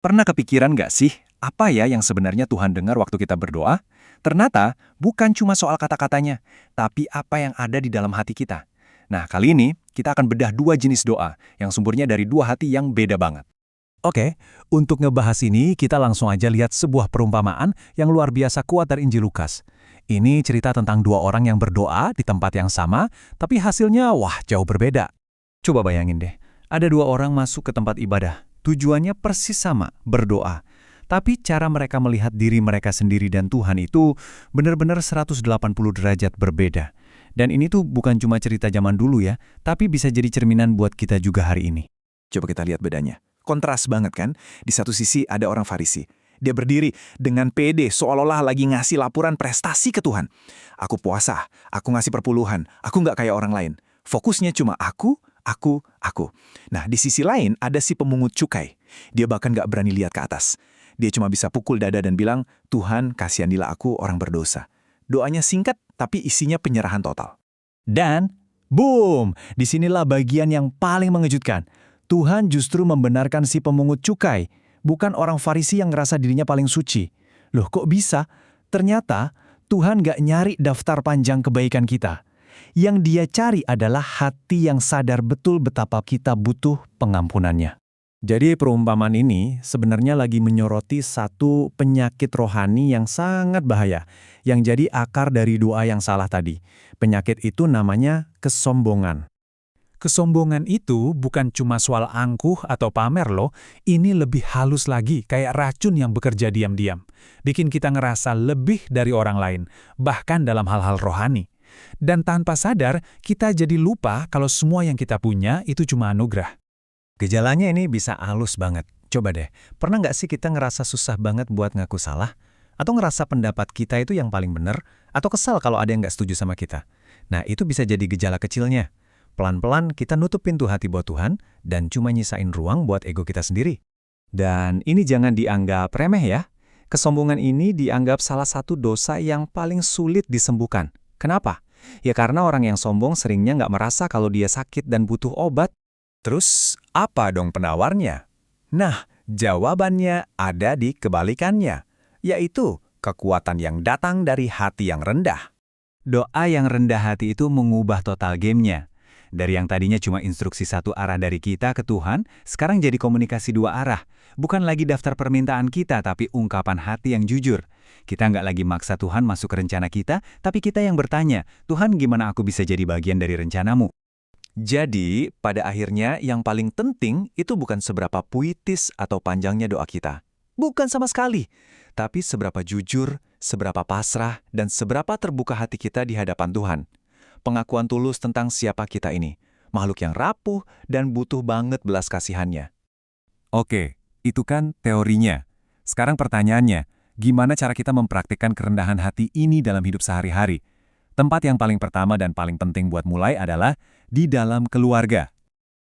Pernah kepikiran nggak sih, apa ya yang sebenarnya Tuhan dengar waktu kita berdoa? Ternyata bukan cuma soal kata-katanya, tapi apa yang ada di dalam hati kita. Nah, kali ini kita akan bedah dua jenis doa yang sumbernya dari dua hati yang beda banget. Oke, untuk ngebahas ini kita langsung aja lihat sebuah perumpamaan yang luar biasa kuat dari Injil Lukas. Ini cerita tentang dua orang yang berdoa di tempat yang sama, tapi hasilnya wah jauh berbeda. Coba bayangin deh, ada dua orang masuk ke tempat ibadah. Tujuannya persis sama, berdoa. Tapi cara mereka melihat diri mereka sendiri dan Tuhan itu benar-benar 180 derajat berbeda. Dan ini tuh bukan cuma cerita zaman dulu ya, tapi bisa jadi cerminan buat kita juga hari ini. Coba kita lihat bedanya. Kontras banget kan? Di satu sisi ada orang Farisi. Dia berdiri dengan pede seolah-olah lagi ngasih laporan prestasi ke Tuhan. Aku puasa, aku ngasih perpuluhan, aku nggak kayak orang lain. Fokusnya cuma aku. Nah, di sisi lain ada si pemungut cukai. Dia bahkan nggak berani lihat ke atas. Dia cuma bisa pukul dada dan bilang, Tuhan kasihanilah aku orang berdosa. Doanya singkat, tapi isinya penyerahan total. Dan, boom! Disinilah bagian yang paling mengejutkan. Tuhan justru membenarkan si pemungut cukai, bukan orang Farisi yang ngerasa dirinya paling suci. Loh kok bisa? Ternyata Tuhan gak nyari daftar panjang kebaikan kita. Yang dia cari adalah hati yang sadar betul betapa kita butuh pengampunannya. Jadi perumpamaan ini sebenarnya lagi menyoroti satu penyakit rohani yang sangat bahaya, yang jadi akar dari doa yang salah tadi. Penyakit itu namanya kesombongan. Kesombongan itu bukan cuma soal angkuh atau pamer loh, ini lebih halus lagi, kayak racun yang bekerja diam-diam. Bikin kita ngerasa lebih dari orang lain, bahkan dalam hal-hal rohani. Dan tanpa sadar, kita jadi lupa kalau semua yang kita punya itu cuma anugerah. Gejalanya ini bisa halus banget. Coba deh, pernah nggak sih kita ngerasa susah banget buat ngaku salah? Atau ngerasa pendapat kita itu yang paling benar? Atau kesal kalau ada yang nggak setuju sama kita? Nah, itu bisa jadi gejala kecilnya. Pelan-pelan kita nutup pintu hati buat Tuhan dan cuma nyisain ruang buat ego kita sendiri. Dan ini jangan dianggap remeh ya. Kesombongan ini dianggap salah satu dosa yang paling sulit disembuhkan. Kenapa? Ya karena orang yang sombong seringnya nggak merasa kalau dia sakit dan butuh obat. Terus apa dong penawarnya? Nah, jawabannya ada di kebalikannya, yaitu kekuatan yang datang dari hati yang rendah. Doa yang rendah hati itu mengubah total gamenya. Dari yang tadinya cuma instruksi satu arah dari kita ke Tuhan, sekarang jadi komunikasi dua arah. Bukan lagi daftar permintaan kita, tapi ungkapan hati yang jujur. Kita nggak lagi maksa Tuhan masuk ke rencana kita, tapi kita yang bertanya, Tuhan gimana aku bisa jadi bagian dari rencanamu? Jadi, pada akhirnya yang paling penting itu bukan seberapa puitis atau panjangnya doa kita. Bukan sama sekali. Tapi seberapa jujur, seberapa pasrah, dan seberapa terbuka hati kita di hadapan Tuhan. Pengakuan tulus tentang siapa kita ini. Makhluk yang rapuh dan butuh banget belas kasihannya. Oke, itu kan teorinya. Sekarang pertanyaannya, gimana cara kita mempraktikkan kerendahan hati ini dalam hidup sehari-hari? Tempat yang paling pertama dan paling penting buat mulai adalah di dalam keluarga.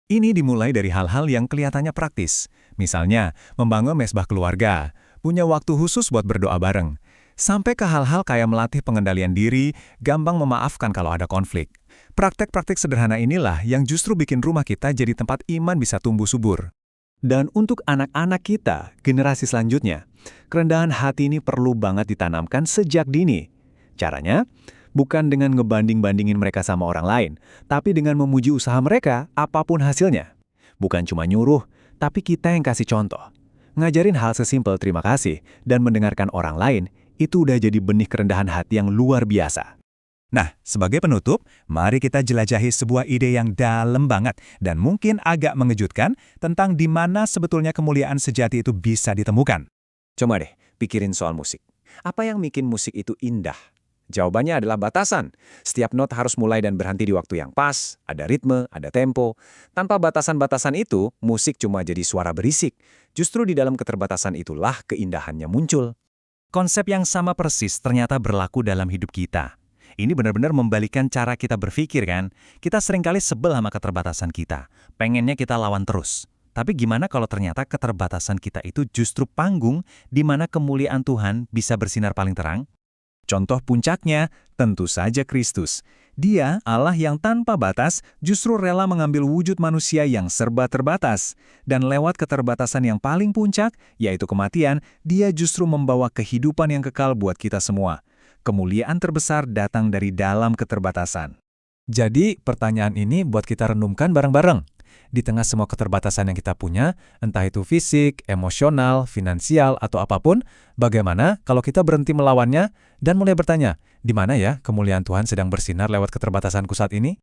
Ini dimulai dari hal-hal yang kelihatannya praktis. Misalnya, membangun mesbah keluarga, punya waktu khusus buat berdoa bareng. Sampai ke hal-hal kayak melatih pengendalian diri, gampang memaafkan kalau ada konflik. Praktek-praktek sederhana inilah yang justru bikin rumah kita jadi tempat iman bisa tumbuh subur. Dan untuk anak-anak kita, generasi selanjutnya, kerendahan hati ini perlu banget ditanamkan sejak dini. Caranya, bukan dengan ngebanding-bandingin mereka sama orang lain, tapi dengan memuji usaha mereka, apapun hasilnya. Bukan cuma nyuruh, tapi kita yang kasih contoh. Ngajarin hal sesimpel terima kasih dan mendengarkan orang lain, itu udah jadi benih kerendahan hati yang luar biasa. Nah, sebagai penutup, mari kita jelajahi sebuah ide yang dalam banget dan mungkin agak mengejutkan tentang di mana sebetulnya kemuliaan sejati itu bisa ditemukan. Coba deh, pikirin soal musik. Apa yang bikin musik itu indah? Jawabannya adalah batasan. Setiap not harus mulai dan berhenti di waktu yang pas, ada ritme, ada tempo. Tanpa batasan-batasan itu, musik cuma jadi suara berisik. Justru di dalam keterbatasan itulah keindahannya muncul. Konsep yang sama persis ternyata berlaku dalam hidup kita. Ini benar-benar membalikan cara kita berpikir kan? Kita seringkali sebel sama keterbatasan kita. Pengennya kita lawan terus. Tapi gimana kalau ternyata keterbatasan kita itu justru panggung di mana kemuliaan Tuhan bisa bersinar paling terang? Contoh puncaknya, tentu saja Kristus. Dia, Allah yang tanpa batas, justru rela mengambil wujud manusia yang serba terbatas. Dan lewat keterbatasan yang paling puncak, yaitu kematian, dia justru membawa kehidupan yang kekal buat kita semua. Kemuliaan terbesar datang dari dalam keterbatasan. Jadi, pertanyaan ini buat kita renungkan bareng-bareng. Di tengah semua keterbatasan yang kita punya, entah itu fisik, emosional, finansial, atau apapun, bagaimana kalau kita berhenti melawannya dan mulai bertanya, di mana ya kemuliaan Tuhan sedang bersinar lewat keterbatasanku saat ini?